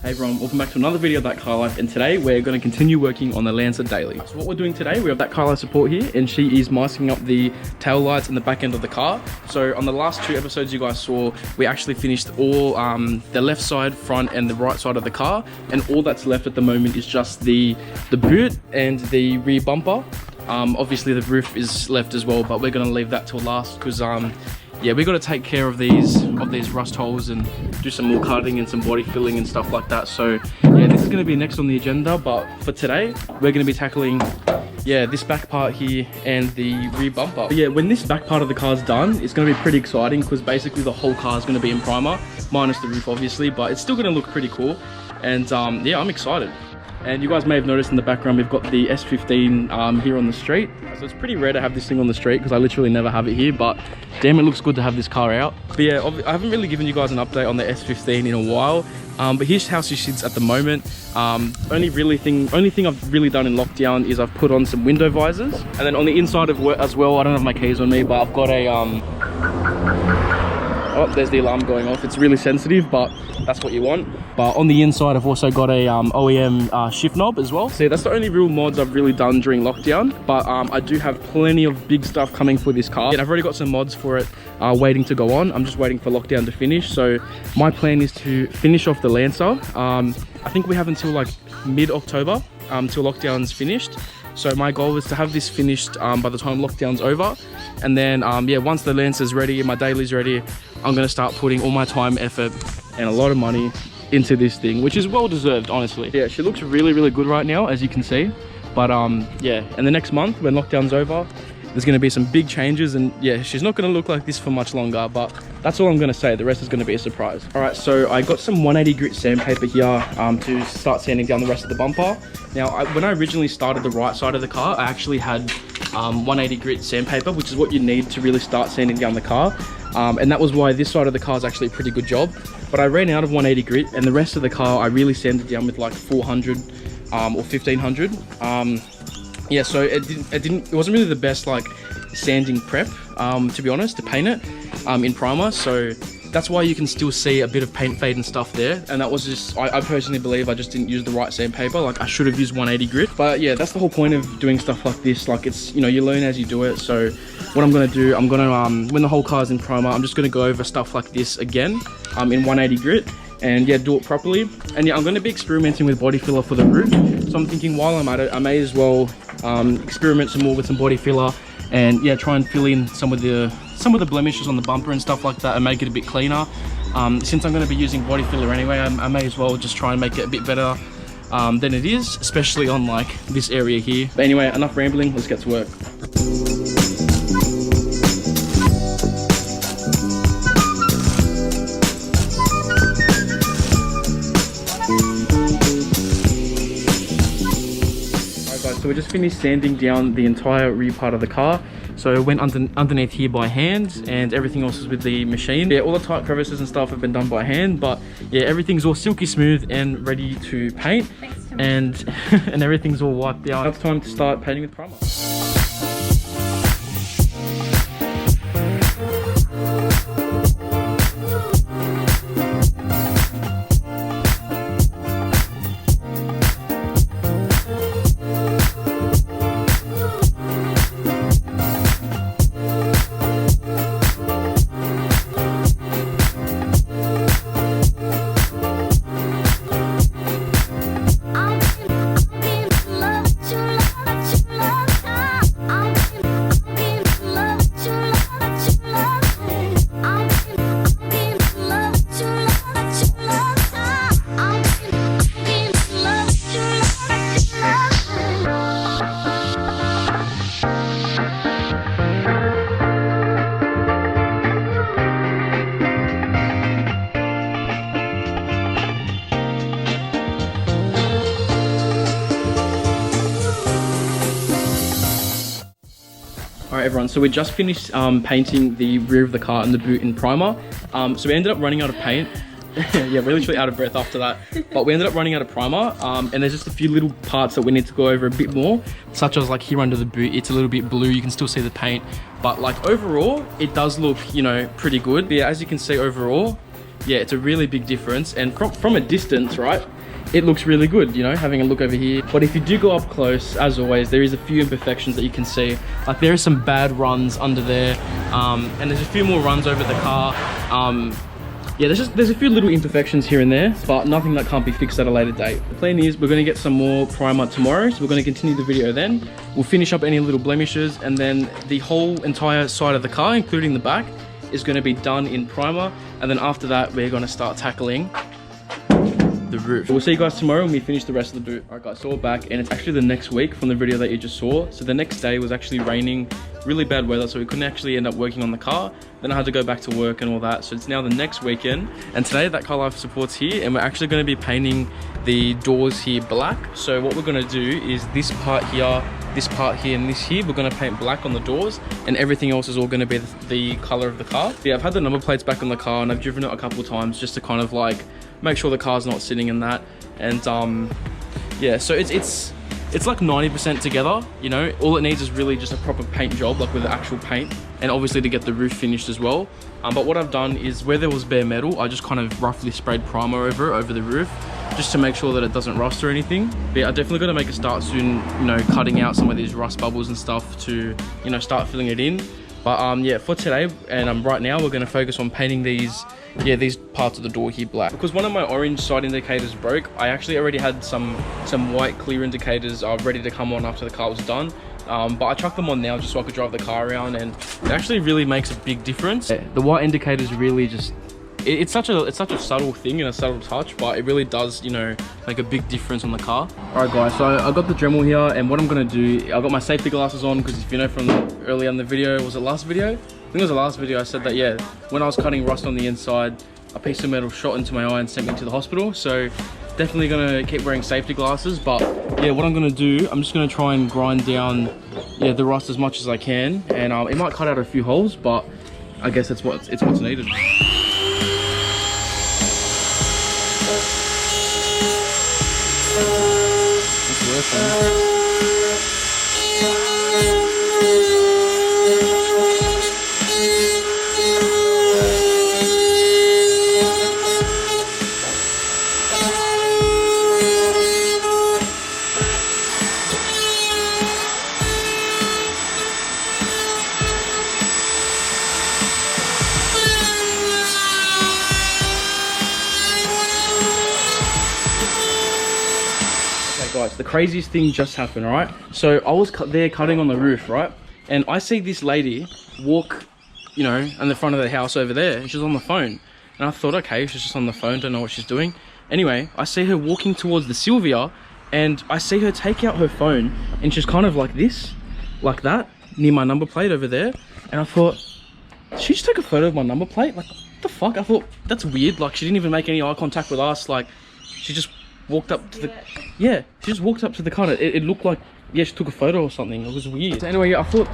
Hey everyone, welcome back to another video of ThatCarLife, and today we're going to continue working on the Lancer daily. So what we're doing today, we have ThatCarLife support here, and she is masking up the tail lights and the back end of the car. So on the last two episodes you guys saw, we actually finished all the left side, front and the right side of the car, and all that's left at the moment is just the boot and the rear bumper. Obviously the roof is left as well, but we're going to leave that till last because yeah, we got to take care of these rust holes and do some more cutting and some body filling and stuff like that. So yeah, this is going to be next on the agenda, but for today we're going to be tackling this back part here and the rear bumper. But yeah, when this back part of the car is done, it's going to be pretty exciting because basically the whole car is going to be in primer, minus the roof obviously, but it's still going to look pretty cool. And yeah, I'm excited. And you guys may have noticed in the background we've got the S15 here on the street. So it's pretty rare to have this thing on the street because I literally never have it here, but damn, it looks good to have this car out. But yeah, I haven't really given you guys an update on the S15 in a while, but here's how she sits at the moment. Only thing I've really done in lockdown is I've put on some window visors, and then on the inside of it as well, I don't have my keys on me, but I've got a oh, there's the alarm going off. It's really sensitive, but that's what you want. But on the inside, I've also got a OEM shift knob as well. So that's the only real mods I've really done during lockdown. But I do have plenty of big stuff coming for this car. And I've already got some mods for it waiting to go on. I'm just waiting for lockdown to finish. So my plan is to finish off the Lancer. I think we have until like mid-October till lockdown's finished. So my goal is to have this finished by the time lockdown's over. And then yeah, once the Lancer's ready and my daily's ready, I'm going to start putting all my time, effort and a lot of money into this thing, which is well deserved, honestly. Yeah, she looks really, really good right now, as you can see. But yeah, and the next month when lockdown's over, there's going to be some big changes, and yeah, she's not going to look like this for much longer, but that's all I'm going to say. The rest is going to be a surprise. All right, so I got some 180 grit sandpaper here to start sanding down the rest of the bumper. Now, when I originally started the right side of the car, I actually had 180 grit sandpaper, which is what you need to really start sanding down the car. And that was why this side of the car is actually a pretty good job. But I ran out of 180 grit, and the rest of the car I really sanded down with like 400 or 1500. Yeah, so it wasn't really the best like sanding prep, to be honest, to paint it in primer. So that's why you can still see a bit of paint fade and stuff there. And that was just, I personally believe I just didn't use the right sandpaper. Like I should have used 180 grit. But yeah, that's the whole point of doing stuff like this. Like it's, you know, you learn as you do it. So what I'm gonna do, I'm gonna, when the whole car's in primer, I'm just gonna go over stuff like this again in 180 grit. And yeah, do it properly. And yeah, I'm going to be experimenting with body filler for the roof. So I'm thinking while I'm at it, I may as well experiment some more with some body filler, and yeah, try and fill in some of the blemishes on the bumper and stuff like that, and make it a bit cleaner. Since I'm going to be using body filler anyway, I may as well just try and make it a bit better than it is, especially on like this area here. But anyway, enough rambling, let's get to work. So we just finished sanding down the entire rear part of the car. So it went underneath here by hand, and everything else is with the machine. Yeah, all the tight crevices and stuff have been done by hand, but yeah, everything's all silky smooth and ready to paint. And everything's all wiped out. Now it's time to start painting with primer. Alright everyone, so we just finished painting the rear of the car and the boot in primer. So we ended up running out of paint. Yeah, we're literally out of breath after that. But we ended up running out of primer, and there's just a few little parts that we need to go over a bit more, such as like here under the boot, it's a little bit blue, you can still see the paint. But like overall, it does look, you know, pretty good. But yeah, as you can see overall, yeah, it's a really big difference. And from a distance, right, it looks really good, you know, having a look over here. But if you do go up close, as always, there is a few imperfections that you can see. Like there are some bad runs under there, and there's a few more runs over the car. Yeah, there's a few little imperfections here and there, but nothing that can't be fixed at a later date. The plan is we're going to get some more primer tomorrow, so we're going to continue the video then. We'll finish up any little blemishes, and then the whole entire side of the car, including the back, is going to be done in primer. And then after that, we're going to start tackling the roof. We'll see you guys tomorrow when we finish the rest of the boot. Alright guys, so we're back, and it's actually the next week from the video that you just saw. So the next day was actually raining, really bad weather, so we couldn't actually end up working on the car. Then I had to go back to work and all that. So it's now the next weekend, and today ThatCarLife support's here, and we're actually going to be painting the doors here black. So what we're going to do is this part here, and this here, we're going to paint black on the doors, and everything else is all going to be the color of the car. Yeah, I've had the number plates back on the car, and I've driven it a couple of times just to kind of like make sure the car's not sitting in that. And yeah, so it's like 90% together, you know. All it needs is really just a proper paint job, like with the actual paint, and obviously to get the roof finished as well. But what I've done is where there was bare metal, I just kind of roughly sprayed primer over the roof, just to make sure that it doesn't rust or anything. But yeah, I definitely got to make a start soon, you know, cutting out some of these rust bubbles and stuff to, you know, start filling it in. But yeah, for today and right now, we're going to focus on painting these parts of the door here black. Because one of my orange side indicators broke, I actually already had some white clear indicators ready to come on after the car was done. But I chucked them on now just so I could drive the car around, and it actually really makes a big difference. The white indicators really just, it's such a subtle thing and a subtle touch, but it really does, you know, make a big difference on the car. All right guys, so I got the Dremel here, and what I'm gonna do, I got my safety glasses on, because if you know from earlier in the video, was it last video? I think it was the last video, I said that, yeah, when I was cutting rust on the inside, a piece of metal shot into my eye and sent me to the hospital. So definitely gonna keep wearing safety glasses. But yeah, what I'm gonna do, I'm just gonna try and grind down, yeah, the rust as much as I can, and it might cut out a few holes, but I guess it's what's needed. It's working. Guys, the craziest thing just happened, right? So I was there cutting on the roof, right? And I see this lady walk, you know, in the front of the house over there, and she's on the phone. And I thought, okay, she's just on the phone, don't know what she's doing. Anyway, I see her walking towards the Sylvia, and I see her take out her phone, and she's kind of like this, like that, near my number plate over there. And I thought, did she just take a photo of my number plate? Like, what the fuck? I thought, that's weird. Like, she didn't even make any eye contact with us. Like, she just walked up to the, yeah, she just walked up to the car. It looked like, yeah, she took a photo or something. It was weird. So anyway, I thought,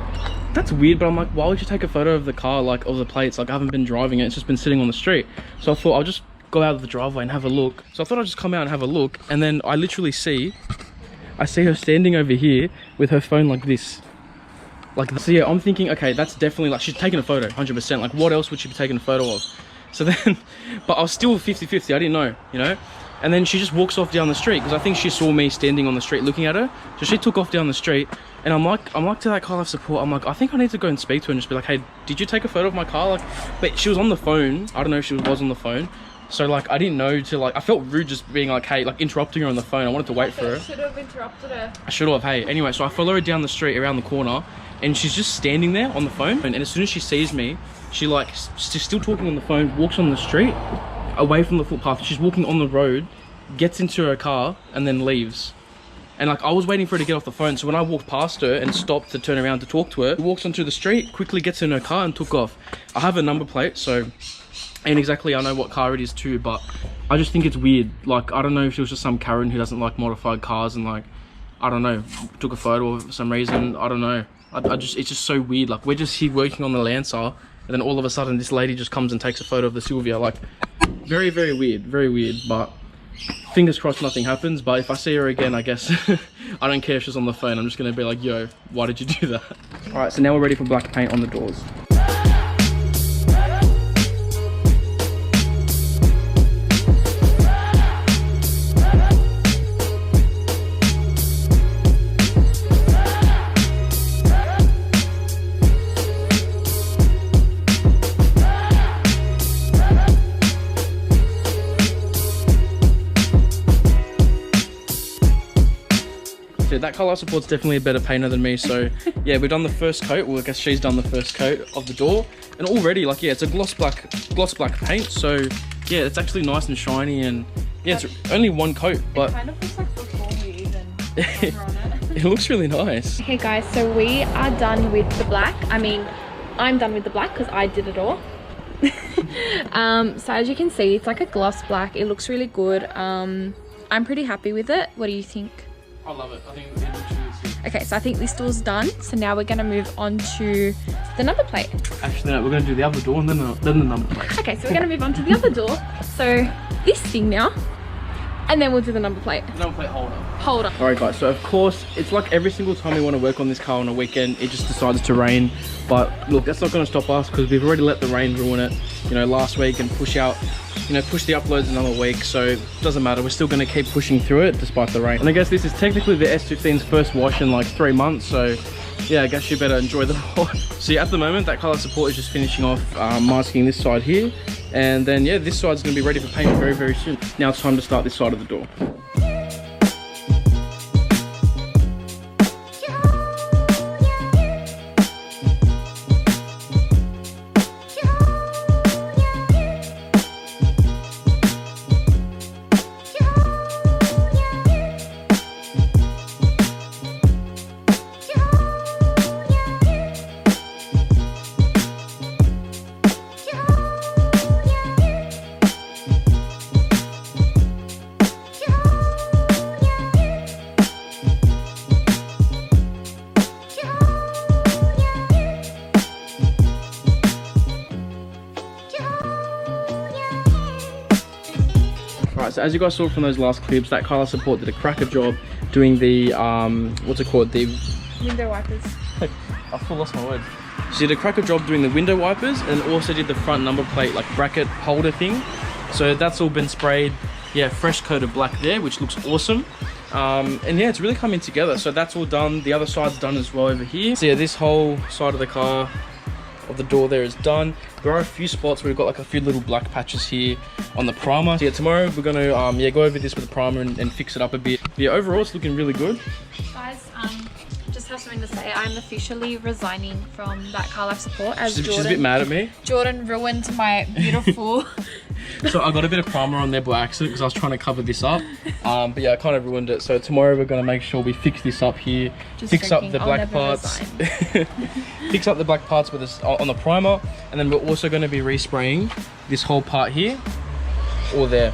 that's weird, but I'm like, why would you take a photo of the car, like, of the plates? Like, I haven't been driving it, it's just been sitting on the street. So I thought I'll just go out of the driveway and have a look. So I thought I'd just come out and have a look, and then I literally see her standing over here with her phone like this. Like, so yeah, I'm thinking, okay, that's definitely, like, she's taking a photo, 100%. Like, what else would she be taking a photo of? So then, but I was still 50-50, I didn't know, you know? And then she just walks off down the street, because I think she saw me standing on the street looking at her. So she took off down the street, and I'm like to ThatCarLife support, I'm like, I think I need to go and speak to her and just be like, hey, did you take a photo of my car? Like, but she was on the phone. I don't know if she was on the phone. So like, I didn't know to, like, I felt rude just being like, hey, like interrupting her on the phone. I wanted to wait for her. You should have interrupted her. I should have, hey. Anyway, so I follow her down the street around the corner, and she's just standing there on the phone. And as soon as she sees me, she like, she's still talking on the phone, walks on the street, away from the footpath. She's walking on the road, gets into her car, and then leaves. And like, I was waiting for her to get off the phone, so when I walked past her and stopped to turn around to talk to her, she walks onto the street, quickly gets in her car and took off. I have a number plate, so, and exactly I know what car it is too, but I just think it's weird. Like, I don't know if she was just some Karen who doesn't like modified cars and like, I don't know, took a photo for some reason. I don't know. It's just so weird. Like, we're just here working on the Lancer, and then all of a sudden this lady just comes and takes a photo of the Sylvia. Like, very, very weird, but fingers crossed nothing happens. But if I see her again, I guess I don't care if she's on the phone. I'm just gonna be like, yo, why did you do that? All right, so now we're ready for black paint on the doors. So ThatCarLife support's definitely a better painter than me. So yeah, we've done the first coat. Well, I guess she's done the first coat of the door, and already like yeah, it's a gloss black paint. So yeah, it's actually nice and shiny, and yeah, it's only one coat, but it kind of looks like before we even on it. It looks really nice. Okay guys, so we are done with the black. I mean, I'm done with the black because I did it all. So as you can see, it's like a gloss black. It looks really good. I'm pretty happy with it. What do you think? I love it. I think it looks really good. Okay, so I think this door's done. So now we're gonna move on to the number plate. Actually, no, we're gonna do the other door and then the number plate. Okay, so we're gonna move on to the other door. So this thing now, and then we'll do the number plate. Number plate holder. Holder. All right, guys. So of course, it's like every single time we want to work on this car on a weekend, it just decides to rain. But look, that's not going to stop us because we've already let the rain ruin it, you know, last week and push the uploads another week. So it doesn't matter. We're still going to keep pushing through it despite the rain. And I guess this is technically the S15's first wash in like 3 months. So yeah, I guess you better enjoy the wash. So yeah, at the moment, ThatCarLife support is just finishing off masking this side here. And then yeah, this side's going to be ready for paint very, very soon. Now it's time to start this side of the door. Alright, so as you guys saw from those last clips, ThatCarLife support did a cracker job doing the, what's it called? The window wipers. I full lost my words. She did a cracker job doing the window wipers and also did the front number plate, like bracket holder thing. So that's all been sprayed. Yeah, fresh coat of black there, which looks awesome. And yeah, it's really coming together. So that's all done. The other side's done as well over here. So yeah, this whole side of the car, of the door there is done. There are a few spots where we've got like a few little black patches here on the primer. So yeah, tomorrow we're gonna yeah, go over this with the primer and fix it up a bit. But yeah, overall it's looking really good. Guys, just have something to say. I'm officially resigning from ThatCarLife support as Jordan. She's a bit mad at me. Jordan ruined my beautiful. So I got a bit of primer on there by accident because I was trying to cover this up. But yeah, I kind of ruined it. So tomorrow we're gonna make sure we fix this up here. Just fix joking. up the I'll black never parts. resign. Fix up the black parts with this on the primer, and then we're also going to be respraying this whole part here or there.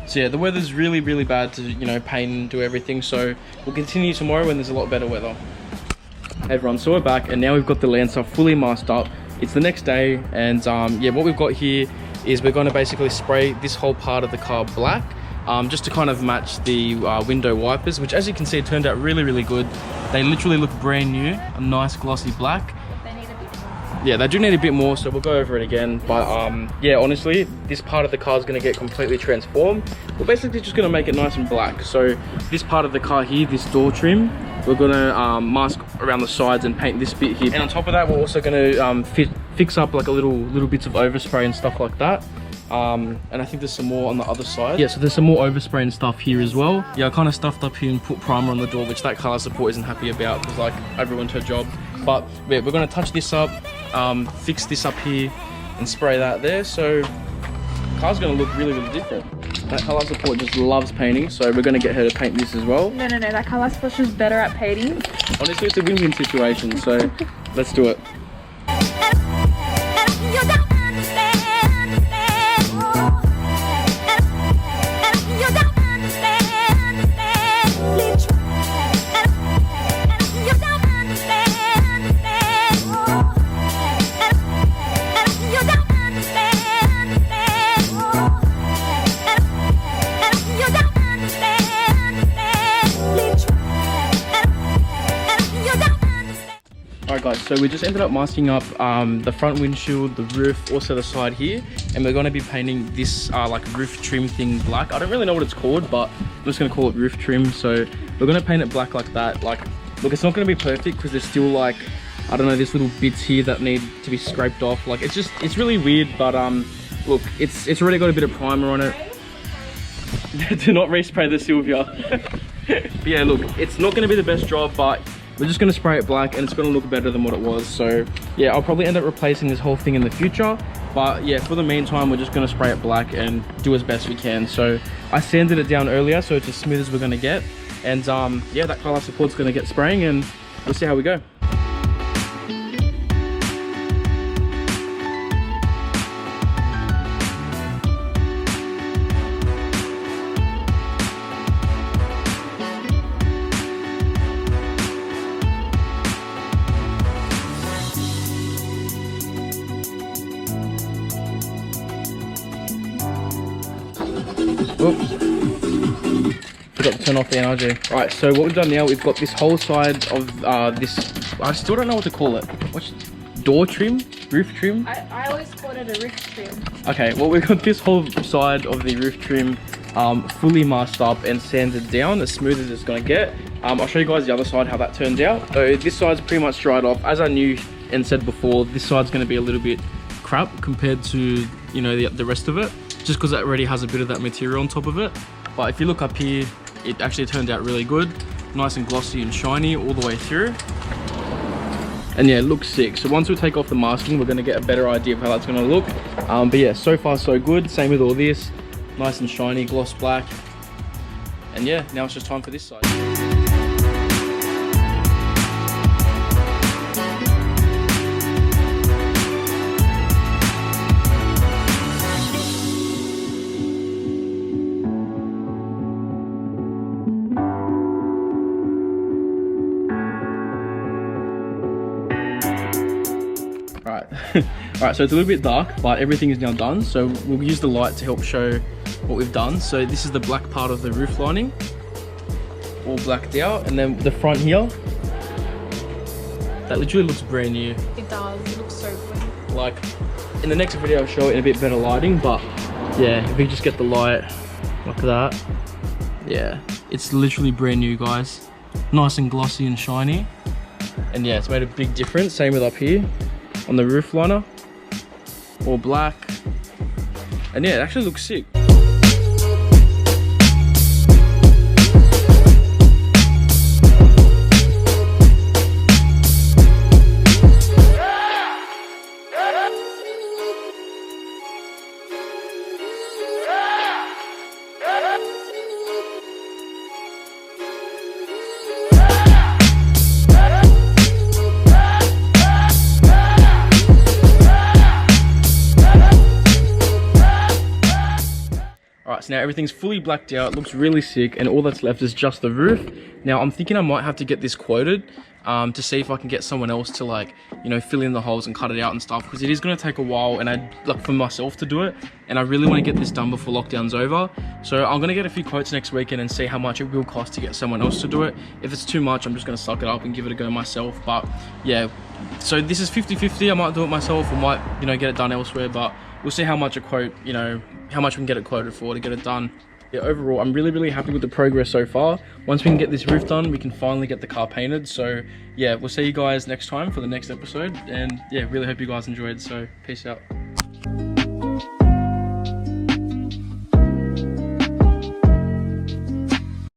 So yeah, the weather's really, really bad to, you know, paint and do everything. So we'll continue tomorrow when there's a lot better weather. Hey everyone, so we're back and now we've got the Lancer fully masked up. It's the next day, and yeah, what we've got here is we're going to basically spray this whole part of the car black. Just to kind of match the window wipers, which as you can see turned out really, really good. They literally look brand new, a nice glossy black. They need a bit more. Yeah, they do need a bit more, so we'll go over it again. But yeah, honestly, this part of the car is going to get completely transformed. We're basically just going to make it nice and black. So this part of the car here, this door trim, we're going to mask around the sides and paint this bit here. And on top of that, we're also going to fix up like a little bits of overspray and stuff like that. And I think there's some more on the other side. Yeah, so there's some more overspray and stuff here as well. Yeah, I kind of stuffed up here and put primer on the door, which ThatCarLife support isn't happy about because like I ruined her job. But yeah, we're going to touch this up, fix this up here and spray that there. So the car's going to look really, really different. ThatCarLife support just loves painting, so we're going to get her to paint this as well. No, ThatCarLife support is better at painting. Honestly, it's a win-win situation, so let's do it. Alright guys, so we just ended up masking up the front windshield, the roof, also the side here, and we're going to be painting this like roof trim thing black. I don't really know what it's called, but I'm just going to call it roof trim. So we're going to paint it black like that. Like, look, it's not going to be perfect because there's still like, I don't know, there's little bits here that need to be scraped off. Like, it's really weird, but look, it's already got a bit of primer on it. Do not respray the Sylvia. But yeah, look, it's not going to be the best job, but we're just going to spray it black and it's going to look better than what it was. So yeah, I'll probably end up replacing this whole thing in the future. But yeah, for the meantime, we're just going to spray it black and do as best we can. So I sanded it down earlier, so it's as smooth as we're going to get. And yeah, that ThatCarLife support's going to get spraying and we'll see how we go. Oops. Forgot to turn off the NRG. Alright, so what we've done now, we've got this whole side of this, I still don't know what to call it. What's door trim? Roof trim? I always called it a roof trim. Okay, well we've got this whole side of the roof trim fully masked up and sanded down as smooth as it's going to get. I'll show you guys the other side, how that turned out. So this side's pretty much dried off. As I knew and said before, this side's going to be a little bit crap compared to, you know, the rest of it, just because it already has a bit of that material on top of it. But if you look up here, it actually turned out really good, nice and glossy and shiny all the way through. And yeah, it looks sick. So once we take off the masking, we're going to get a better idea of how that's going to look. But yeah, so far so good. Same with all this, nice and shiny, gloss black. And yeah, now it's just time for this side. Alright, so it's a little bit dark, but everything is now done. So we'll use the light to help show what we've done. So this is the black part of the roof lining, all blacked out. And then the front here, that literally looks brand new. It does, it looks so good. Like, in the next video I'll show it in a bit better lighting, but yeah, if we just get the light like that, yeah, it's literally brand new, guys. Nice and glossy and shiny. And yeah, it's made a big difference. Same with up here on the roof liner, all black. And yeah, it actually looks sick. Alright, so now everything's fully blacked out, looks really sick, and all that's left is just the roof. Now I'm thinking I might have to get this quoted to see if I can get someone else to, like, you know, fill in the holes and cut it out and stuff, because it is going to take a while, and I'd like for myself to do it, and I really want to get this done before lockdown's over. So I'm going to get a few quotes next weekend and see how much it will cost to get someone else to do it. If it's too much, I'm just going to suck it up and give it a go myself. But yeah, so this is 50-50. I might do it myself, or might, you know, get it done elsewhere, but we'll see how much a quote, you know, how much we can get it quoted for to get it done. Yeah, overall, I'm really happy with the progress so far. Once we can get this roof done, we can finally get the car painted. So yeah, we'll see you guys next time for the next episode. And yeah, really hope you guys enjoyed. So peace out.